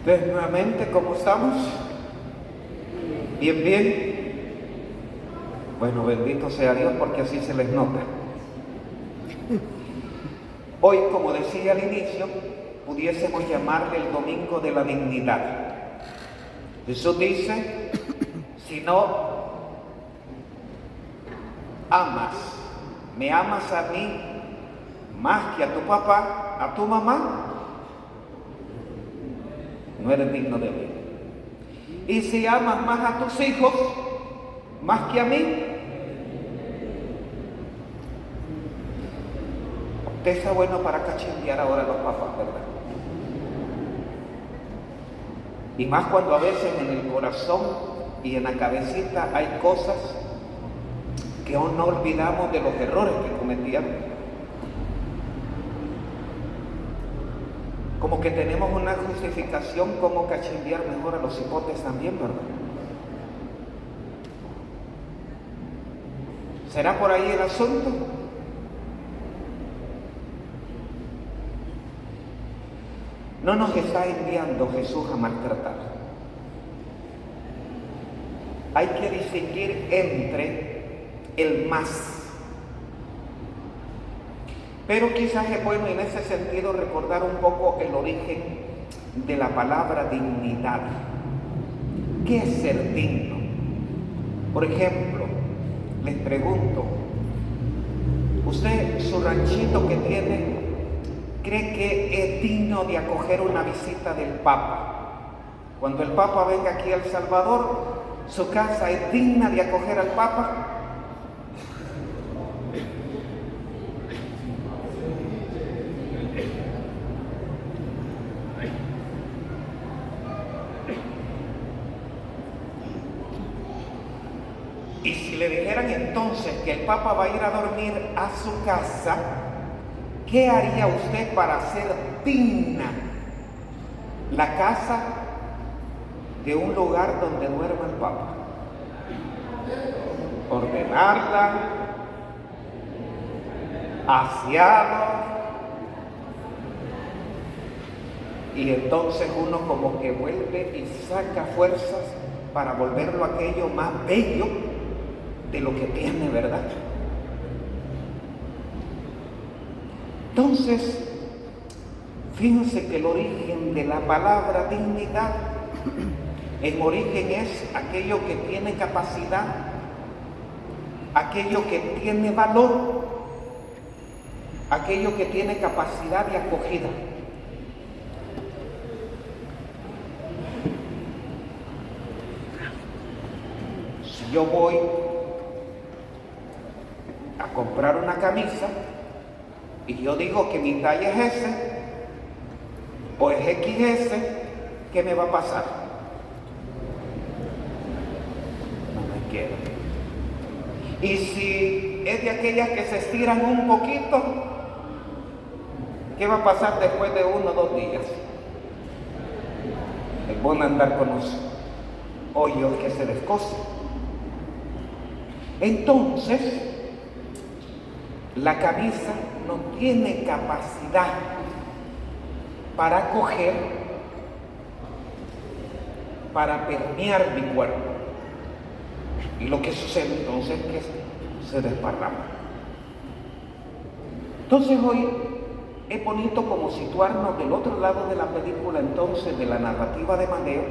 Entonces, nuevamente, ¿cómo estamos? Bien, bien. Bueno, bendito sea Dios porque así se les nota. Hoy, como decía al inicio, pudiésemos llamarle el domingo de la dignidad. Jesús dice, si no amas, me amas a mí más que a tu papá, a tu mamá, no eres digno de mí. Y si amas más a tus hijos, más que a mí, usted está bueno para cachimbear ahora a los papás, ¿verdad? Y más cuando a veces en el corazón y en la cabecita hay cosas que aún no olvidamos de los errores que cometíamos. Como que tenemos una justificación como cachimbear mejor a los hipotes también, ¿verdad? ¿Será por ahí el asunto? No nos está enviando Jesús a maltratar. Hay que distinguir entre el más. Pero quizás es bueno en ese sentido recordar un poco el origen de la palabra dignidad. ¿Qué es ser digno? Por ejemplo, les pregunto, ¿usted su ranchito que tiene cree que es digno de acoger una visita del Papa? Cuando el Papa venga aquí a El Salvador, ¿su casa es digna de acoger al Papa? Y si le dijeran entonces que el Papa va a ir a dormir a su casa, ¿qué haría usted para hacer digna la casa de un lugar donde duerma el Papa? Ordenarla, asearlo, y entonces uno como que vuelve y saca fuerzas para volverlo aquello más bello de lo que tiene, ¿verdad? Entonces, fíjense que el origen de la palabra dignidad, en origen es aquello que tiene capacidad, aquello que tiene valor, aquello que tiene capacidad de acogida. Si yo voy a comprar una camisa y yo digo que mi talla es S o es XS, ¿qué me va a pasar? No me quiero. Y si es de aquellas que se estiran un poquito, ¿qué va a pasar después de 1 o 2 días? Es bueno andar con los hoyos que se descosen. Entonces, la camisa no tiene capacidad para acoger, para permear mi cuerpo. Y lo que sucede entonces es que se desparrama. Entonces hoy es bonito como situarnos del otro lado de la película, entonces, de la narrativa de Mateo,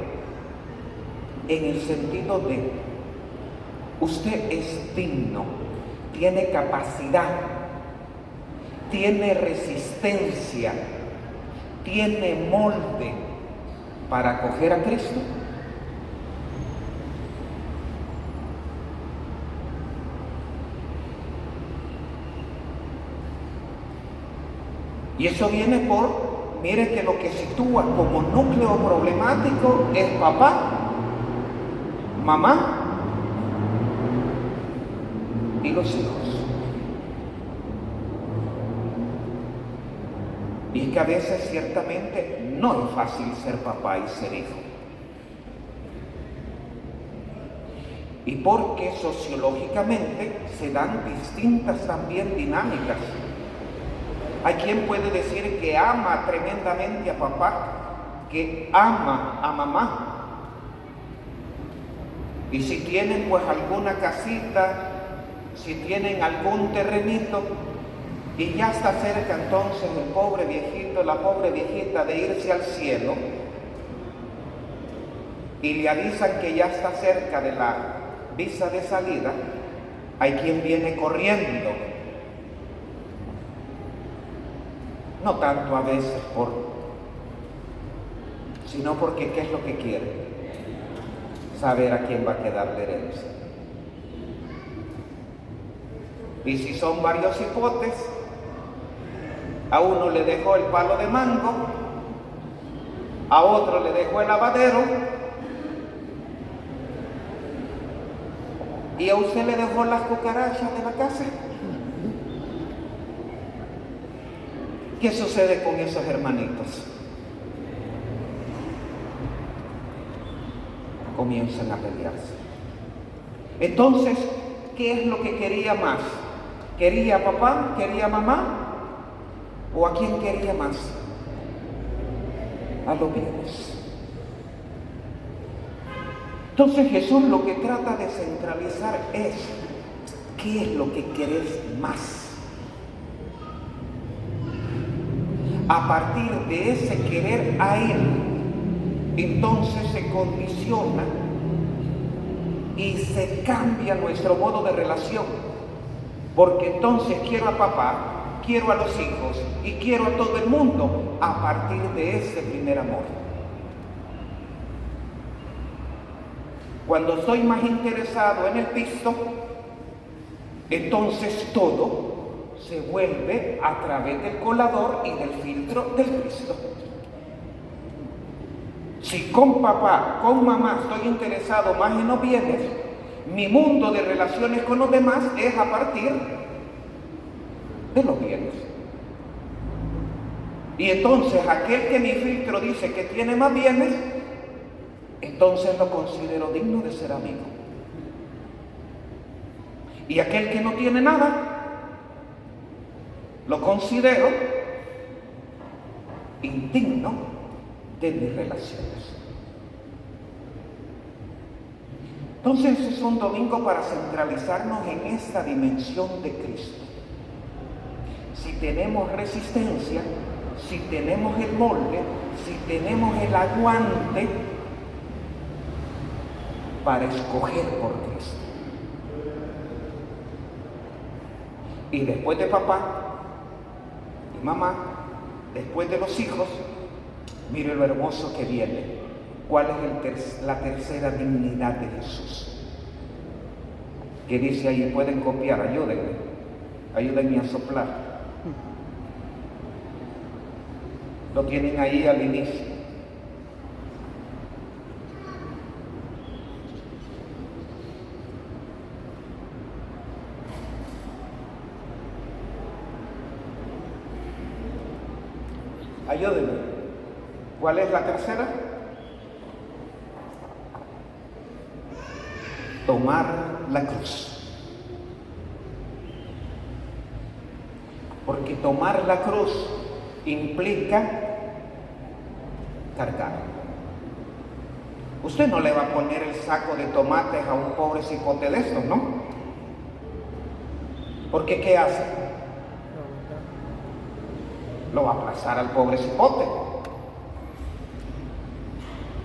en el sentido de usted es digno, tiene capacidad, tiene resistencia, tiene molde para acoger a Cristo. Y eso viene por, mire que lo que sitúa como núcleo problemático es papá, mamá y los hijos. Y es que a veces ciertamente no es fácil ser papá y ser hijo. Y porque sociológicamente se dan distintas también dinámicas. Hay quien puede decir que ama tremendamente a papá, que ama a mamá. Y si tienen pues alguna casita, si tienen algún terrenito, y ya está cerca entonces el pobre viejito, la pobre viejita de irse al cielo, y le avisan que ya está cerca de la visa de salida, hay quien viene corriendo. No tanto a veces sino porque ¿qué es lo que quiere? Saber a quién va a quedar la herencia. Y si son varios hipotes, a uno le dejó el palo de mango, a otro le dejó el lavadero, y a usted le dejó las cucarachas de la casa. ¿Qué sucede con esos hermanitos? Comienzan a pelearse. Entonces, ¿qué es lo que quería más? ¿Quería a papá? ¿Quería a mamá? ¿O a quién quería más? A los bienes. Entonces Jesús lo que trata de centralizar es, ¿qué es lo que querés más? A partir de ese querer a Él, entonces se condiciona y se cambia nuestro modo de relación. Porque entonces quiero a papá, quiero a los hijos y quiero a todo el mundo a partir de ese primer amor. Cuando estoy más interesado en el pisto, entonces todo se vuelve a través del colador y del filtro del pisto. Si con papá, con mamá estoy interesado más en los bienes, mi mundo de relaciones con los demás es a partir de los bienes. Y entonces aquel que mi filtro dice que tiene más bienes, entonces lo considero digno de ser amigo. Y aquel que no tiene nada, lo considero indigno de mis relaciones. Entonces es un domingo para centralizarnos en esta dimensión de Cristo. Si tenemos resistencia, si tenemos el molde, si tenemos el aguante para escoger por Cristo. Y después de papá y mamá, después de los hijos, mire lo hermoso que viene. ¿Cuál es la tercera dignidad de Jesús? Que dice ahí, pueden copiar, ayúdenme a soplar. Lo tienen ahí al inicio. Ayúdenme. ¿Cuál es la tercera? Tomar la cruz. Porque tomar la cruz implica cargar. Usted no le va a poner el saco de tomates a un pobre cipote de estos, ¿no? Porque ¿qué hace? Lo va a aplazar al pobre cipote.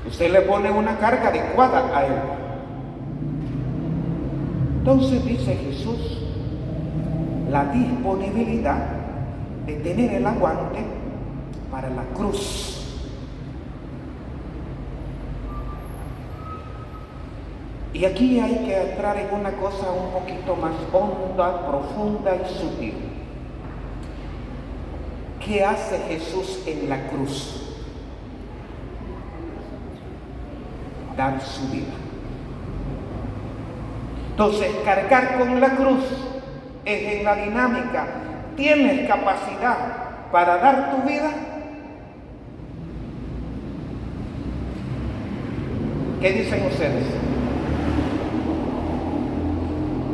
Usted le pone una carga adecuada a él. Entonces dice Jesús, la disponibilidad de tener el aguante para la cruz. Y aquí hay que entrar en una cosa un poquito más honda, profunda y sutil. ¿Qué hace Jesús en la cruz? Dar su vida. Entonces, cargar con la cruz es en la dinámica. ¿Tienes capacidad para dar tu vida? ¿Qué dicen ustedes?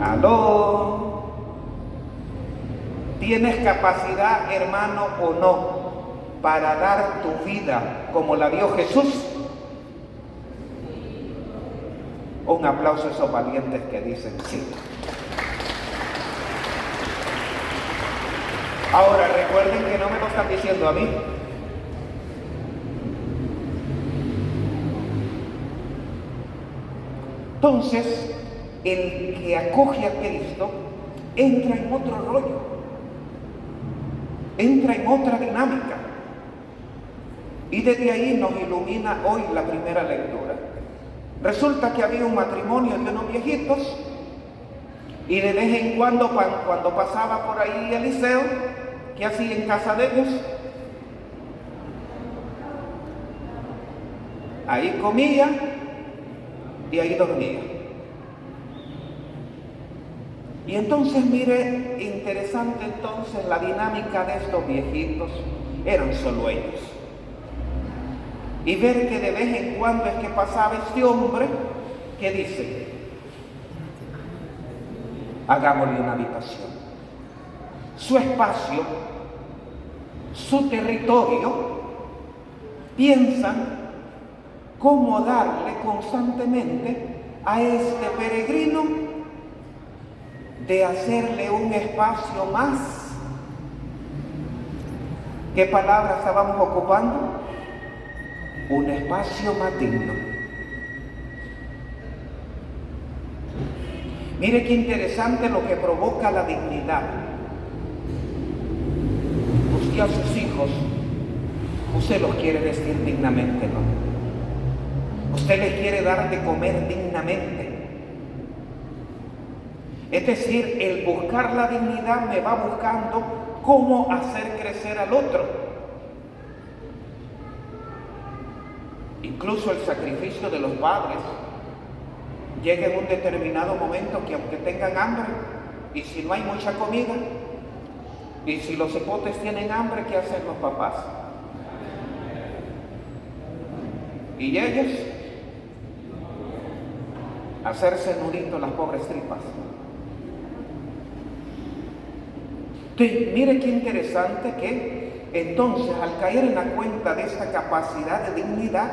¿Aló? ¿Tienes capacidad, hermano, o no? para dar tu vida como la dio Jesús? Un aplauso a esos valientes que dicen sí. Ahora recuerden que no me lo están diciendo a mí. Entonces, el que acoge a Cristo entra en otro rollo, entra en otra dinámica. Y desde ahí nos ilumina hoy la primera lectura. Resulta que había un matrimonio de unos viejitos y de vez en cuando pasaba por ahí Eliseo, ¿qué hacía en casa de ellos? Ahí comía y ahí dormía. Y entonces mire, interesante entonces la dinámica de estos viejitos, eran solo ellos. Y ver que de vez en cuando es que pasaba este hombre que dice, hagámosle una habitación. Su espacio, su territorio, piensan cómo darle constantemente a este peregrino de hacerle un espacio más. ¿Qué palabra estábamos ocupando? Un espacio más digno. Mire qué interesante lo que provoca la dignidad. Usted a sus hijos, usted los quiere vestir dignamente, ¿no? Usted les quiere dar de comer dignamente. Es decir, el buscar la dignidad me va buscando cómo hacer crecer al otro. Incluso el sacrificio de los padres llega en un determinado momento que aunque tengan hambre, y si no hay mucha comida, y si los hipotes tienen hambre, ¿qué hacen los papás? Y ellos, hacerse nuditos las pobres tripas. Entonces, mire qué interesante que entonces al caer en la cuenta de esta capacidad de dignidad,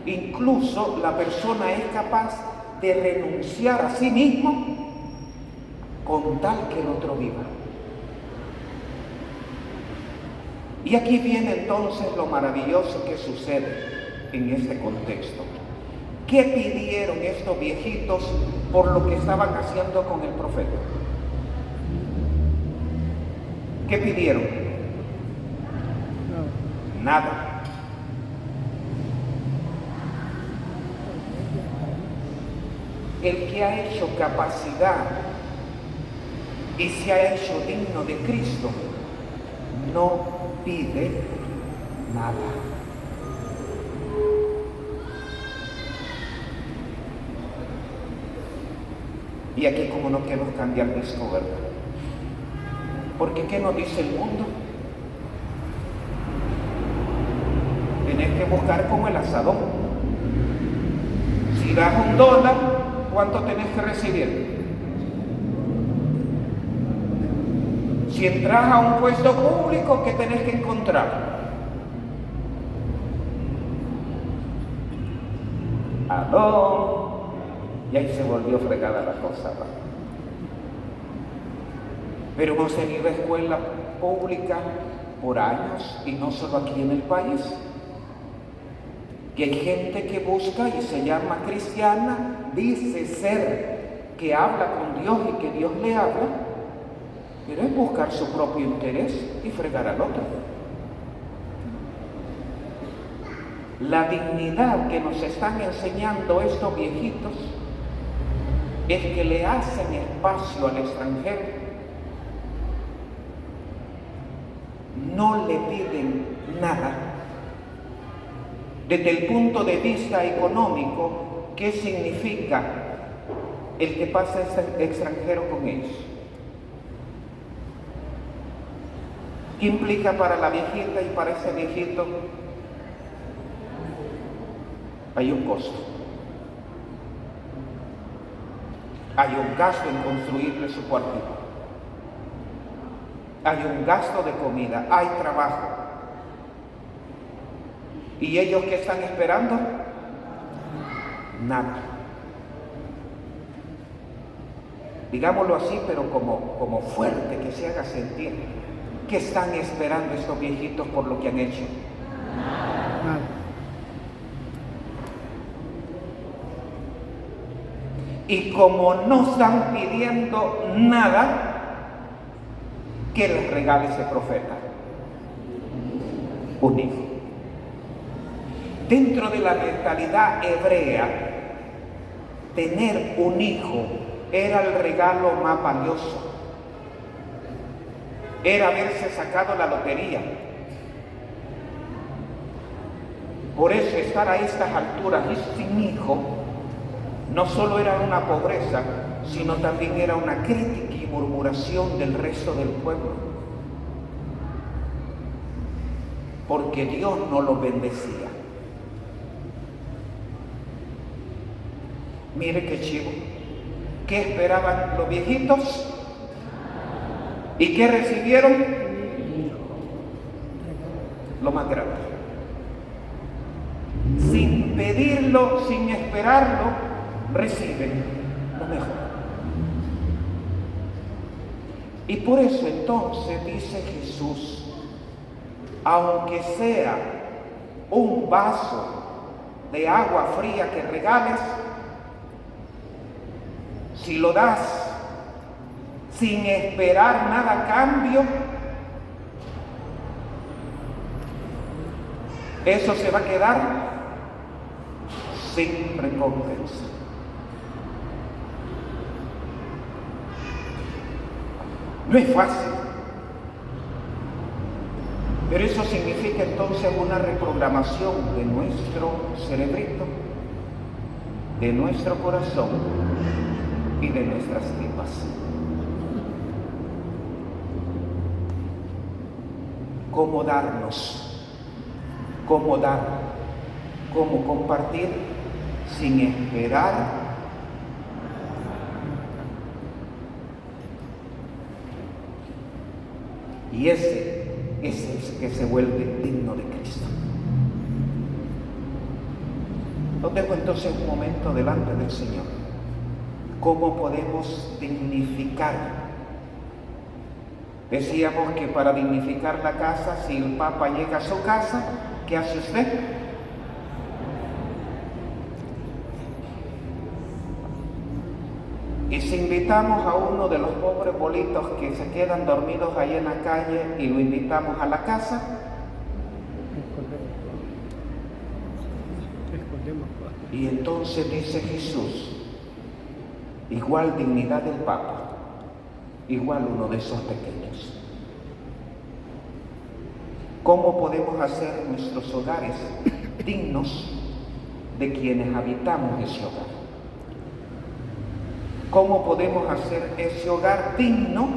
incluso la persona es capaz de renunciar a sí mismo con tal que el otro viva. Y aquí viene entonces lo maravilloso que sucede en este contexto. ¿Qué pidieron estos viejitos por lo que estaban haciendo con el profeta? ¿Qué pidieron? Nada. El que ha hecho capacidad y se ha hecho digno de Cristo no pide nada. Y aquí como no quiero cambiar disco, ¿verdad? Porque ¿qué nos dice el mundo? Tienes que buscar como el asadón. Si das $1, ¿cuánto tenés que recibir? Si entras a un puesto público, ¿qué tenés que encontrar? ¡Aló! Y ahí se volvió fregada la cosa, ¿va? Pero hemos tenido escuela pública por años, y no solo aquí en el país, que hay gente que busca y se llama cristiana, dice ser que habla con Dios y que Dios le habla, pero es buscar su propio interés y fregar al otro. La dignidad que nos están enseñando estos viejitos es que le hacen espacio al extranjero. No le piden nada. Desde el punto de vista económico, ¿qué significa el que pasa este extranjero con ellos? ¿Qué implica para la viejita y para ese viejito? Hay un costo. Hay un gasto en construirle su cuartito. Hay un gasto de comida, hay trabajo. ¿Y ellos qué están esperando? Nada. Digámoslo así, pero como fuerte, que se haga sentir. ¿Qué están esperando estos viejitos por lo que han hecho? Nada. Y como no están pidiendo nada, ¿qué les regala ese profeta? Un hijo. Dentro de la mentalidad hebrea, tener un hijo era el regalo más valioso. Era haberse sacado la lotería. Por eso estar a estas alturas y sin hijo no solo era una pobreza, sino también era una crítica y murmuración del resto del pueblo. Porque Dios no los bendecía. Mire qué chivo. ¿Qué esperaban los viejitos? ¿Y qué recibieron? Lo más grande. Sin pedirlo, sin esperarlo, reciben lo mejor. Y por eso entonces dice Jesús, aunque sea un vaso de agua fría que regales, si lo das sin esperar nada a cambio, eso se va a quedar sin recompensa. No es fácil, pero eso significa entonces una reprogramación de nuestro cerebrito, de nuestro corazón y de nuestras tripas. Cómo darnos, cómo dar, cómo compartir sin esperar. Y ese es el que se vuelve digno de Cristo. Nos dejo entonces un momento delante del Señor. ¿Cómo podemos dignificar? Decíamos que para dignificar la casa, si el Papa llega a su casa, ¿qué hace usted? Y si invitamos a uno de los pobres bolitos que se quedan dormidos ahí en la calle y lo invitamos a la casa, y entonces dice Jesús, igual dignidad del Papa, igual uno de esos pequeños. ¿Cómo podemos hacer nuestros hogares dignos de quienes habitamos ese hogar? ¿Cómo podemos hacer ese hogar digno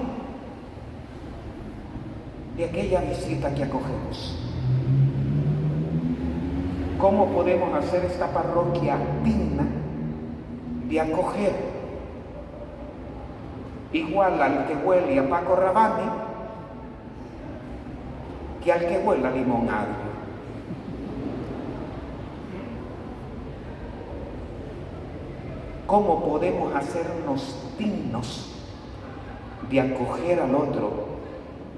de aquella visita que acogemos? ¿Cómo podemos hacer esta parroquia digna de acoger igual al que huele a Paco Rabanne que al que huele a limón agrio? ¿Cómo podemos hacernos dignos de acoger al otro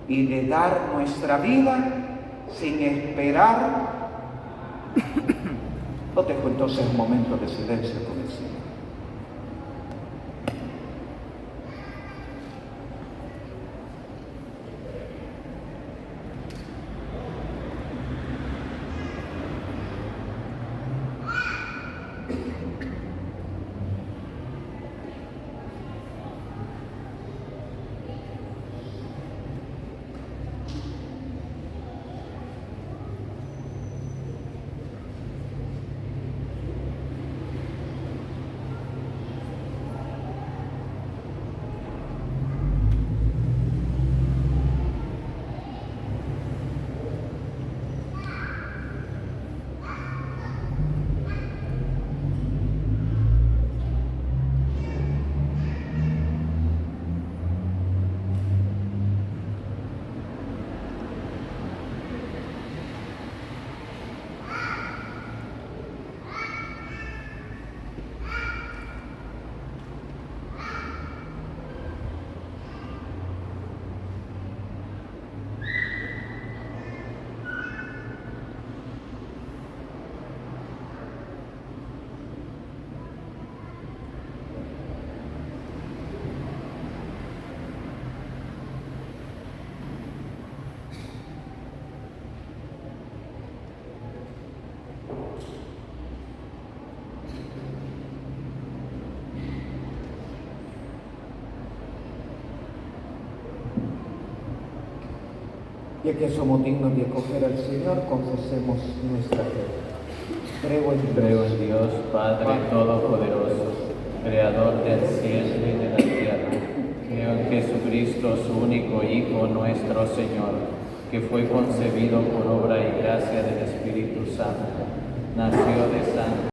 y de dar nuestra vida sin esperar? Lo dejo entonces un momento de silencio con el Señor. Ya que somos dignos de acoger al Señor, confesemos nuestra fe. Creo en Dios, Padre Todopoderoso, Creador del cielo y de la tierra. Creo en Jesucristo, su único Hijo, nuestro Señor, que fue concebido por obra y gracia del Espíritu Santo. Nació de Santa